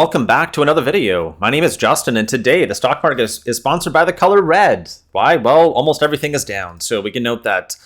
Welcome back to another video. My name is Justin, and today the stock market is sponsored by the color red. Why? Well, almost everything is down. So we can note that,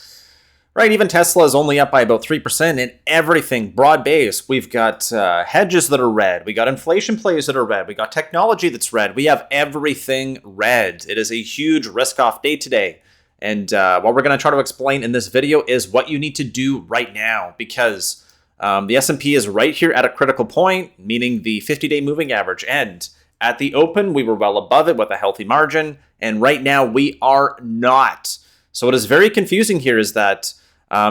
right, even Tesla is only up by about 3%, and everything broad-based. We've got hedges that are red. We got inflation plays that are red. We got technology that's red. We have everything red. It is a huge risk-off day today. And what we're going to try to explain in this video is what you need to do right now, because the S&P is right here at a critical point, meaning the 50-day moving average. And at the open, we were well above it with a healthy margin. And right now, we are not. So what is very confusing here is that,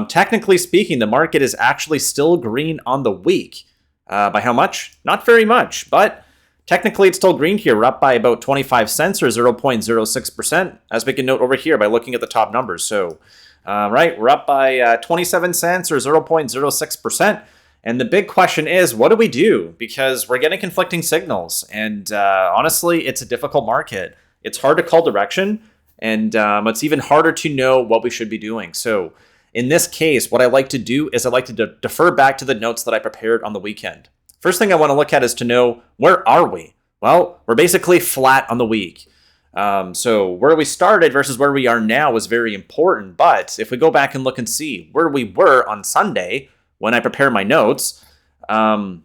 technically speaking, the market is actually still green on the week. By how much? Not very much, but technically it's still green here. We're up by about 25 cents or 0.06%, as we can note over here by looking at the top numbers. So right, we're up by 27 cents or 0.06%. And the big question is, what do we do? Because we're getting conflicting signals. And honestly, it's a difficult market. It's hard to call direction. And it's even harder to know what we should be doing. So in this case, what I like to do is I like to defer back to the notes that I prepared on the weekend. First thing I want to look at is to know, where are we? Well, we're basically flat on the week. So where we started versus where we are now is very important. But if we go back and look and see where we were on Sunday when I prepare my notes, we're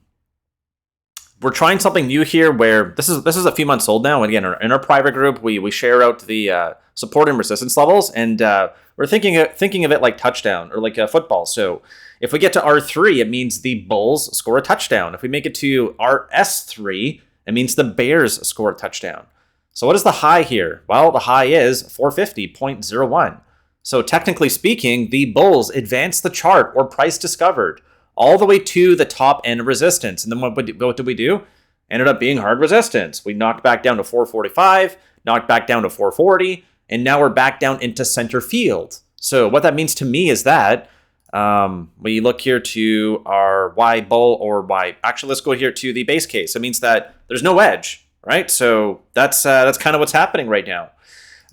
trying something new here where this is a few months old now. And again, in our private group, we share out the support and resistance levels, and we're thinking of it like touchdown or like a football. So if we get to R3, it means the Bulls score a touchdown. If we make it to RS3, it means the Bears score a touchdown. So what is the high here? Well, the high is 450.01. So technically speaking, the bulls advanced the chart or price discovered all the way to the top end of resistance. And then what did we do? Ended up being hard resistance. We knocked back down to 445, knocked back down to 440, and now we're back down into center field. So what that means to me is that we look here to our Y bull or Y. Actually, let's go here to the base case. It means that there's no edge. Right, so that's kind of what's happening right now.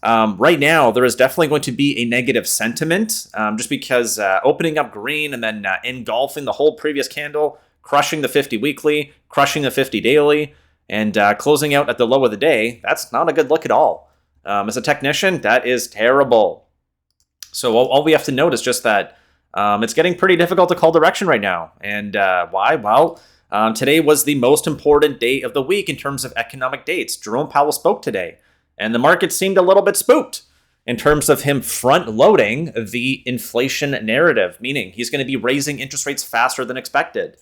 Right now, there is definitely going to be a negative sentiment, just because opening up green and then engulfing the whole previous candle, crushing the 50 weekly, crushing the 50 daily, and closing out at the low of the day. That's not a good look at all. As a technician, that is terrible. So all we have to note is just that it's getting pretty difficult to call direction right now. And why? Well, today was the most important day of the week in terms of economic dates. Jerome Powell spoke today, and the market seemed a little bit spooked in terms of him front-loading the inflation narrative, meaning he's going to be raising interest rates faster than expected.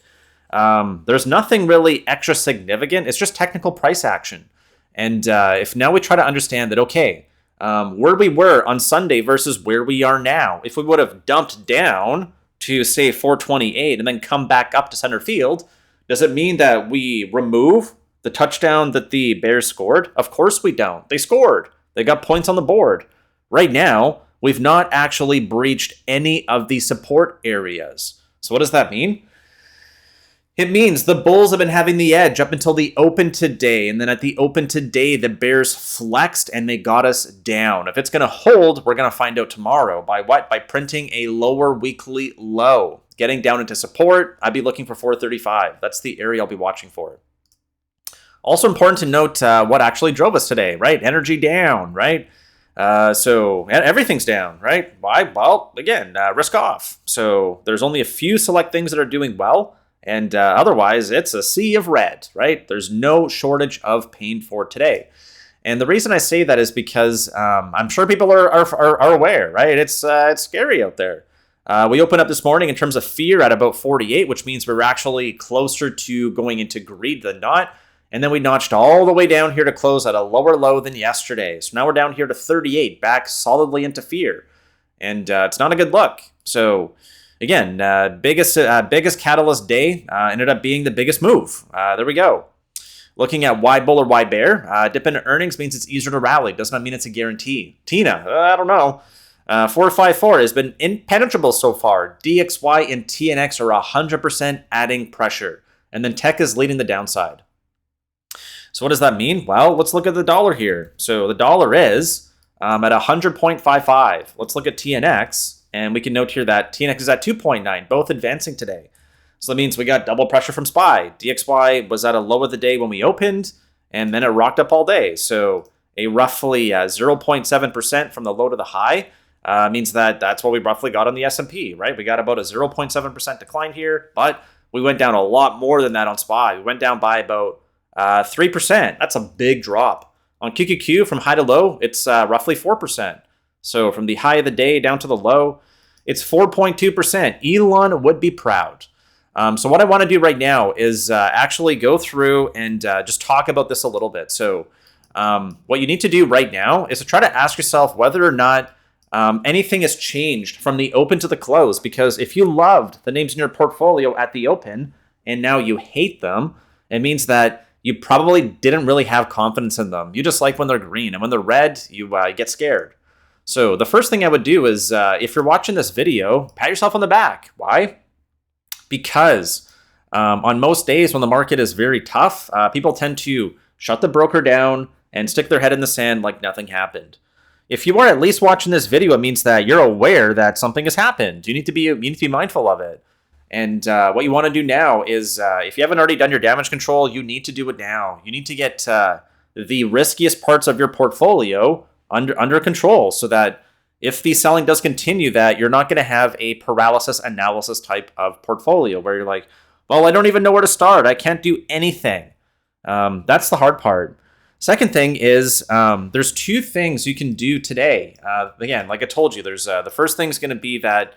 There's nothing really extra significant. It's just technical price action. And if now we try to understand that, okay, where we were on Sunday versus where we are now, if we would have dumped down to, say, 428 and then come back up to center field, does it mean that we remove the touchdown that the Bears scored? Of course we don't. They scored. They got points on the board. Right now, we've not actually breached any of the support areas. So what does that mean? It means the Bulls have been having the edge up until the open today. And then at the open today, the Bears flexed and they got us down. If it's going to hold, we're going to find out tomorrow. By what? By printing a lower weekly low. Getting down into support, I'd be looking for 435. That's the area I'll be watching for. Also important to note what actually drove us today, right? Energy down, right? So everything's down, right? Why? Well, again, risk off. So there's only a few select things that are doing well, and otherwise it's a sea of red, right? There's no shortage of pain for today. And the reason I say that is because I'm sure people are aware, right? It's scary out there. We opened up this morning in terms of fear at about 48, which means we're actually closer to going into greed than not. And then we notched all the way down here to close at a lower low than yesterday. So now we're down here to 38, back solidly into fear. And it's not a good look. So again, biggest catalyst day ended up being the biggest move. There we go. Looking at Y bull or Y bear, dip into earnings means it's easier to rally. Does not mean it's a guarantee. Tina, I don't know. 454 has been impenetrable so far. DXY and TNX are 100% adding pressure. And then tech is leading the downside. So what does that mean? Well, let's look at the dollar here. So the dollar is at 100.55. Let's look at TNX. And we can note here that TNX is at 2.9, both advancing today. So that means we got double pressure from SPY. DXY was at a low of the day when we opened, and then it rocked up all day. So a roughly 0.7% from the low to the high means that that's what we roughly got on the S&P, right? We got about a 0.7% decline here, but we went down a lot more than that on SPY. We went down by about 3%. That's a big drop. On QQQ, from high to low, it's roughly 4%. So from the high of the day down to the low, it's 4.2%. Elon would be proud. So what I want to do right now is actually go through and just talk about this a little bit. So what you need to do right now is to try to ask yourself whether or not anything has changed from the open to the close. Because if you loved the names in your portfolio at the open and now you hate them, it means that you probably didn't really have confidence in them. You just like when they're green, and when they're red, you get scared. So the first thing I would do is if you're watching this video, pat yourself on the back. Why? Because on most days when the market is very tough, people tend to shut the broker down and stick their head in the sand like nothing happened. If you are at least watching this video, it means that you're aware that something has happened. You need to be mindful of it. And what you want to do now is, if you haven't already done your damage control, you need to do it now. You need to get the riskiest parts of your portfolio under control, so that if the selling does continue, that you're not going to have a paralysis analysis type of portfolio where you're like, well, I don't even know where to start. I can't do anything. That's the hard part. Second thing is there's two things you can do today. Again, like I told you, there's the first thing is going to be that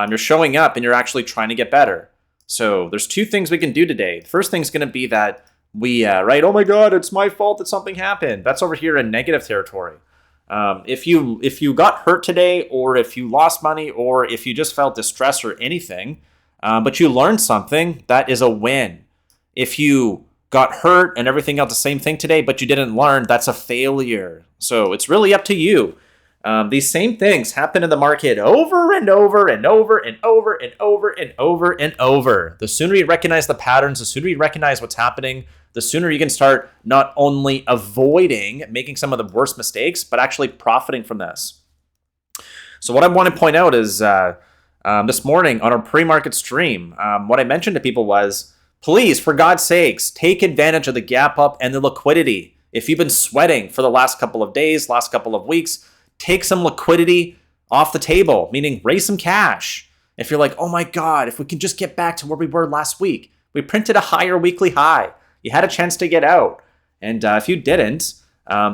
you're showing up and you're actually trying to get better. So there's two things we can do today. The first thing is going to be that we right, oh my God, it's my fault that something happened. That's over here in negative territory. If you got hurt today, or if you lost money, or if you just felt distress or anything, but you learned something, that is a win. If you got hurt and everything else the same thing today, but you didn't learn, that's a failure. So it's really up to you. These same things happen in the market over and over and over and over and over and over and over. The sooner you recognize the patterns, the sooner you recognize what's happening, the sooner you can start not only avoiding making some of the worst mistakes, but actually profiting from this. So what I want to point out is this morning on our pre-market stream, what I mentioned to people was, please, for God's sakes, take advantage of the gap up and the liquidity. If you've been sweating for the last couple of days, last couple of weeks, take some liquidity off the table, meaning raise some cash. If you're like, oh my God, if we can just get back to where we were last week, we printed a higher weekly high. You had a chance to get out. And if you didn't,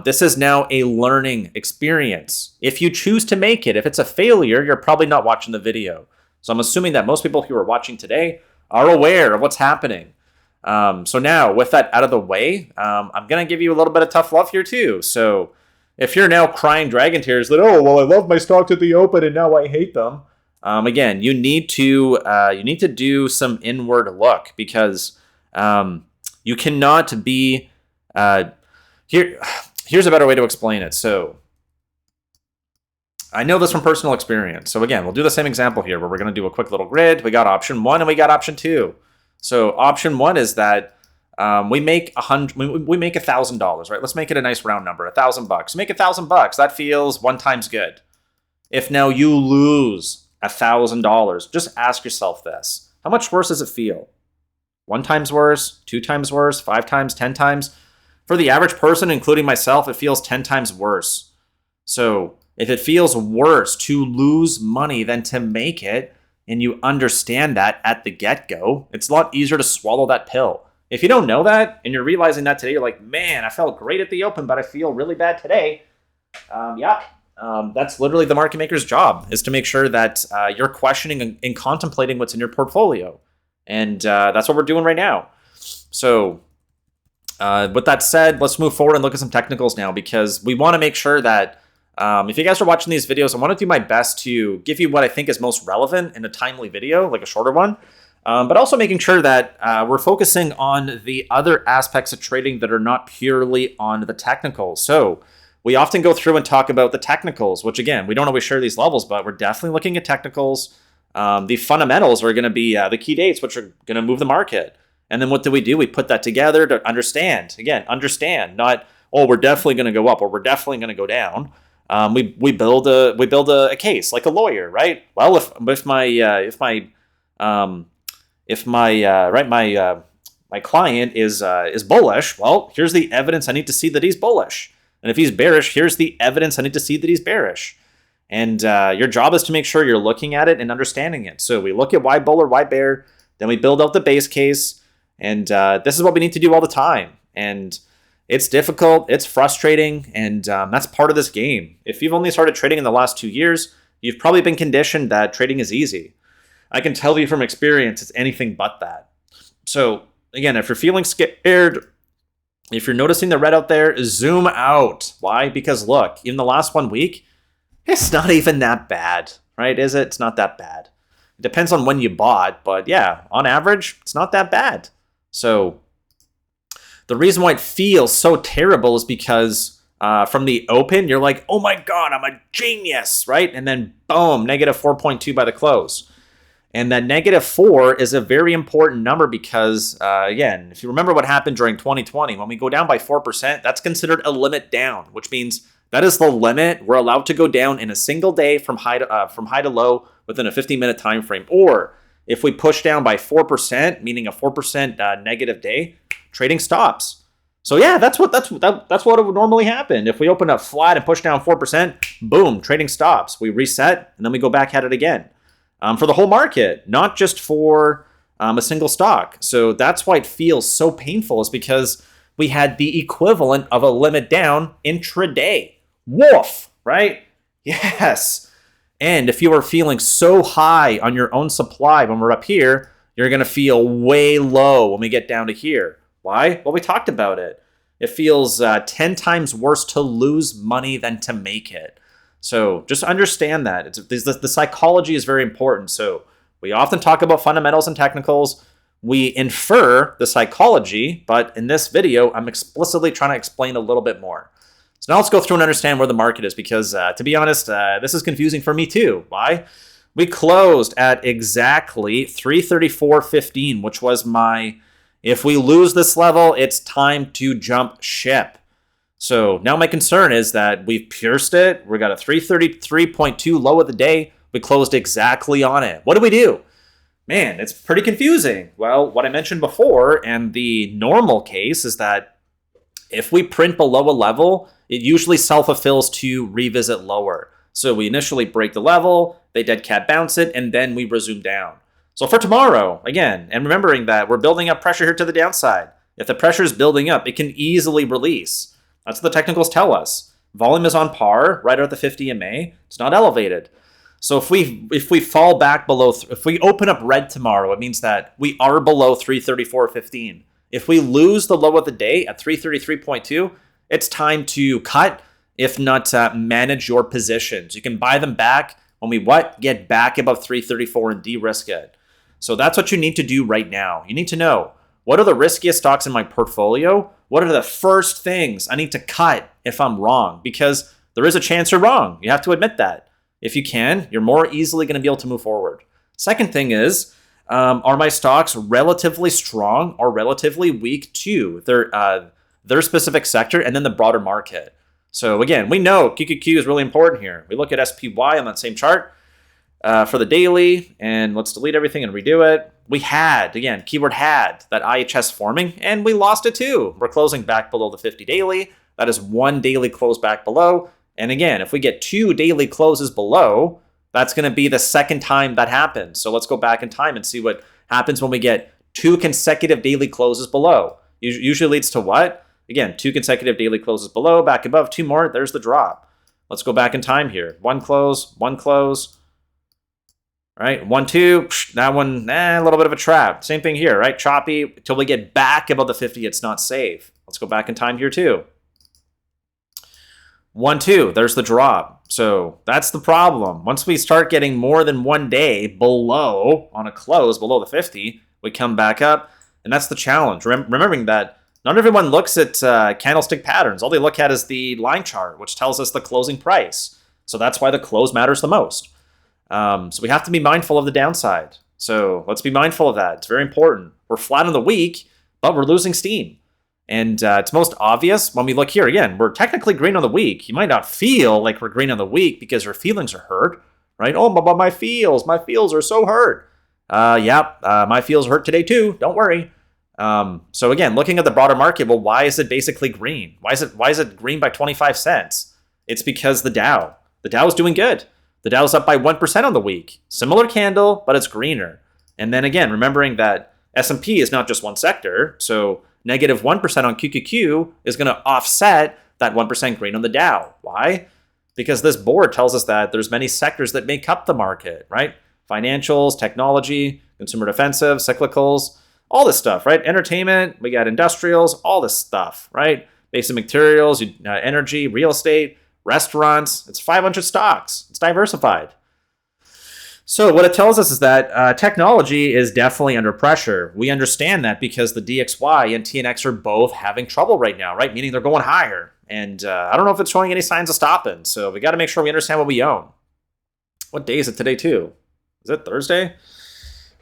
this is now a learning experience. If you choose to make it, if it's a failure, you're probably not watching the video. So I'm assuming that most people who are watching today are aware of what's happening. So now, with that out of the way, I'm going to give you a little bit of tough love here too. So if you're now crying dragon tears that, oh, well, I love my stocks at the open and now I hate them. Again, you need to do some inward look, because you cannot be here's a better way to explain it. So I know this from personal experience. So again, we'll do the same example here where we're going to do a quick little grid. We got option 1 and we got option 2. So option 1 is that we make $1,000, right? Let's make it a nice round number, $1,000. Make $1,000. That feels 1 times good. If now you lose $1,000, just ask yourself this: how much worse does it feel? 1 times worse, 2 times worse, 5 times, 10 times. For the average person, including myself, it feels 10 times worse. So if it feels worse to lose money than to make it, and you understand that at the get-go, it's a lot easier to swallow that pill. If you don't know that, and you're realizing that today, you're like, man, I felt great at the open, but I feel really bad today. That's literally the market maker's job, is to make sure that you're questioning and contemplating what's in your portfolio. And that's what we're doing right now. So with that said, let's move forward and look at some technicals now, because we want to make sure that if you guys are watching these videos, I want to do my best to give you what I think is most relevant in a timely video, like a shorter one, but also making sure that we're focusing on the other aspects of trading that are not purely on the technicals. So we often go through and talk about the technicals, which again, we don't always share these levels, but we're definitely looking at technicals. The fundamentals are going to be the key dates, which are going to move the market. And then what do? We put that together to understand. Again, understand, not, oh, we're definitely going to go up or we're definitely going to go down. We build a case like a lawyer, right? Well, if if my client is bullish, well, here's the evidence I need to see that he's bullish. And if he's bearish, here's the evidence I need to see that he's bearish. And your job is to make sure you're looking at it and understanding it. So we look at why bull or why bear, then we build out the base case. And this is what we need to do all the time. And it's difficult, it's frustrating, and that's part of this game. If you've only started trading in the last 2 years, you've probably been conditioned that trading is easy. I can tell you from experience, it's anything but that. So again, if you're feeling scared, if you're noticing the red out there, zoom out. Why? Because look, in the last 1 week, it's not even that bad, right? Is it? It's not that bad. It depends on when you bought, but yeah, on average, it's not that bad. So the reason why it feels so terrible is because from the open, you're like, oh my God, I'm a genius, right? And then boom, negative 4.2 by the close. And that negative 4 is a very important number because, again, if you remember what happened during 2020, when we go down by 4%, that's considered a limit down, which means that is the limit we're allowed to go down in a single day from high to low within a 15-minute time frame. Or if we push down by 4%, meaning a 4% negative day, trading stops. So yeah, that's what would normally happen. If we open up flat and push down 4%, boom, trading stops. We reset and then we go back at it again. For the whole market, not just for a single stock. So that's why it feels so painful, is because we had the equivalent of a limit down intraday. Woof, right? Yes. And if you are feeling so high on your own supply when we're up here, you're going to feel way low when we get down to here. Why? Well, we talked about it. It feels 10 times worse to lose money than to make it. So just understand that. The psychology is very important. So we often talk about fundamentals and technicals. We infer the psychology, but in this video, I'm explicitly trying to explain a little bit more. So now let's go through and understand where the market is, because to be honest, this is confusing for me too. Why? We closed at exactly 334.15, which was my, if we lose this level, it's time to jump ship. So now my concern is that we've pierced it. We got a 333.2 low of the day. We closed exactly on it. What do we do? Man, it's pretty confusing. Well, what I mentioned before, and the normal case is that if we print below a level, it usually self-fulfills to revisit lower. So we initially break the level, they dead cat bounce it, and then we resume down. So for tomorrow, again, and remembering that we're building up pressure here to the downside. If the pressure is building up, it can easily release. That's what the technicals tell us. Volume is on par, right at the 50 MA. It's not elevated. So if we fall back below, if we open up red tomorrow, it means that we are below 334.15. If we lose the low of the day at 333.2, it's time to cut, if not manage your positions. You can buy them back when we get back above 334 and de-risk it. So that's what you need to do right now. You need to know, what are the riskiest stocks in my portfolio? What are the first things I need to cut if I'm wrong? Because there is a chance you're wrong. You have to admit that. If you can, you're more easily going to be able to move forward. Second thing is, are my stocks relatively strong or relatively weak to their specific sector and then the broader market? So again, we know QQQ is really important here. We look at SPY on that same chart for the daily, and let's delete everything and redo it. We had, again, keyword had, that IHS forming, and we lost it too. We're closing back below the 50 daily. That is one daily close back below. And again, if we get 2 daily closes below, that's going to be the second time that happens. So let's go back in time and see what happens when we get 2 consecutive daily closes below. Usually leads to what? Again, 2 consecutive daily closes below, back above, 2 more, there's the drop. Let's go back in time here. 1 close, 1 close. All right, 1, 2, that one, a little bit of a trap. Same thing here, right? Choppy, until we get back above the 50, it's not safe. Let's go back in time here too. 1, 2, there's the drop. So that's the problem. Once we start getting more than 1 day below, on a close below the 50, we come back up, and that's the challenge. Remembering that not everyone looks at candlestick patterns. All they look at is the line chart, which tells us the closing price. So that's why the close matters the most. So we have to be mindful of the downside. So let's be mindful of that. It's very important. We're flat on the week, but we're losing steam. And it's most obvious when we look here. Again, we're technically green on the week. You might not feel like we're green on the week because your feelings are hurt, right? Oh, but my feels are so hurt. My feels hurt today too. Don't worry. So again, looking at the broader market, well, why is it basically green? Why is it green by 25 cents? It's because the Dow is doing good. The Dow's up by 1% on the week. Similar candle, but it's greener. And then again, remembering that S&P is not just one sector, so negative 1% on QQQ is going to offset that 1% green on the Dow. Why? Because this board tells us that there's many sectors that make up the market, right? Financials, technology, consumer defensive, cyclicals, all this stuff, right? Entertainment, we got industrials, all this stuff, right? Basic materials, energy, real estate, restaurants. It's 500 stocks. It's diversified. So what it tells us is that technology is definitely under pressure. We understand that because the DXY and TNX are both having trouble right now, right? Meaning they're going higher. And I don't know if it's showing any signs of stopping. So we got to make sure we understand what we own. What day is it today too? Is it Thursday?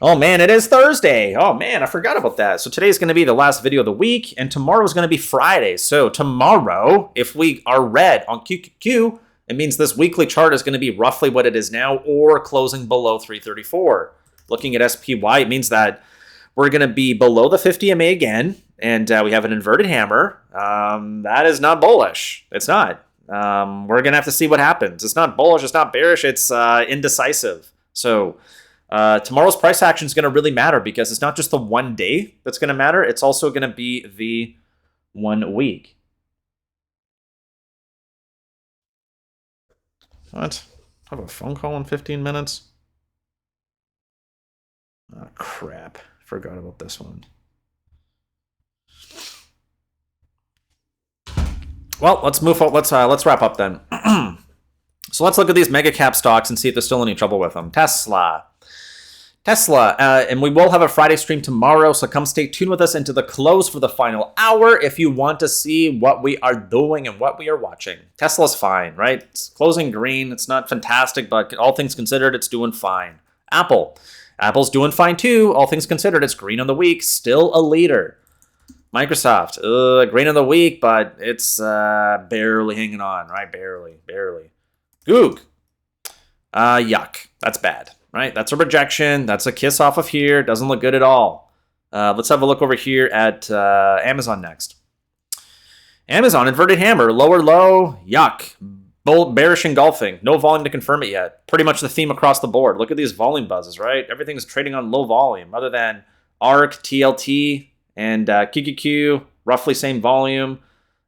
Oh man, it is Thursday. Oh man, I forgot about that. So today's going to be the last video of the week, and tomorrow is going to be Friday. So tomorrow, if we are red on QQQ, it means this weekly chart is going to be roughly what it is now or closing below 334. Looking at SPY, it means that we're going to be below the 50 MA again, and we have an inverted hammer. That is not bullish. It's not. We're going to have to see what happens. It's not bullish. It's not bearish. It's indecisive. So tomorrow's price action is going to really matter because it's not just the 1 day that's going to matter. It's also going to be the 1 week. What? I have a phone call in 15 minutes? Oh, crap. Forgot about this one. Well, let's move on. Let's wrap up then. So let's look at these mega cap stocks and see if there's still any trouble with them. Tesla, and we will have a Friday stream tomorrow, so come stay tuned with us into the close for the final hour if you want to see what we are doing and what we are watching. Tesla's fine, right? It's closing green. It's not fantastic, but all things considered, it's doing fine. Apple's doing fine too. All things considered, it's green on the week, still a leader. Microsoft, green on the week, but it's barely hanging on, right? Barely. GOOG, yuck. That's bad. Right, that's a rejection. That's a kiss off of here. Doesn't look good at all. Let's have a look over here at Amazon next. Amazon, inverted hammer, lower low, yuck. Bearish engulfing. No volume to confirm it yet. Pretty much the theme across the board. Look at these volume buzzes, right? Everything's trading on low volume other than ARK, TLT, and QQQ, roughly same volume.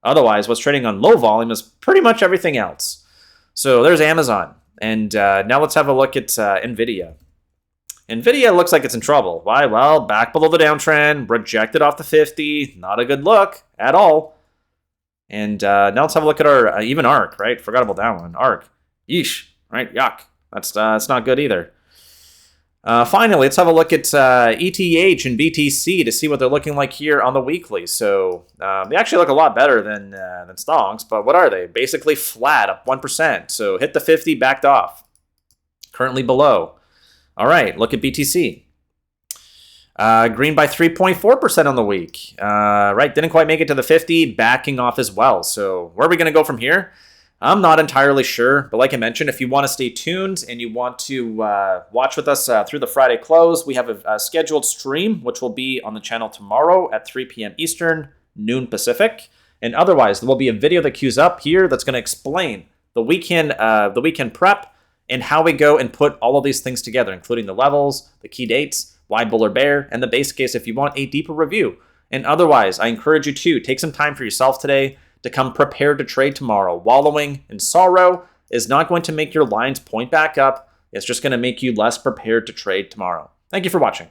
Otherwise, what's trading on low volume is pretty much everything else. So there's Amazon. And now let's have a look at NVDA. NVIDIA looks like it's in trouble. Why? Well, back below the downtrend, rejected off the 50. Not a good look at all. And now let's have a look at our, even ARK, right? Forgot about that one. ARK. Yeesh, right? Yuck. That's not good either. Finally, let's have a look at ETH and BTC to see what they're looking like here on the weekly. So they actually look a lot better than stocks, but what are they? Basically flat, up 1%. So hit the 50, backed off. Currently below. All right, look at BTC. Green by 3.4% on the week. Right, didn't quite make it to the 50, backing off as well. So where are we going to go from here? I'm not entirely sure, but like I mentioned, if you want to stay tuned and you want to watch with us through the Friday close, we have a scheduled stream, which will be on the channel tomorrow at 3 p.m. Eastern, noon Pacific. And otherwise, there will be a video that queues up here that's going to explain the weekend prep and how we go and put all of these things together, including the levels, the key dates, why bull or bear, and the base case if you want a deeper review. And otherwise, I encourage you to take some time for yourself today to come prepared to trade tomorrow. Wallowing in sorrow is not going to make your lines point back up. It's just going to make you less prepared to trade tomorrow. Thank you for watching.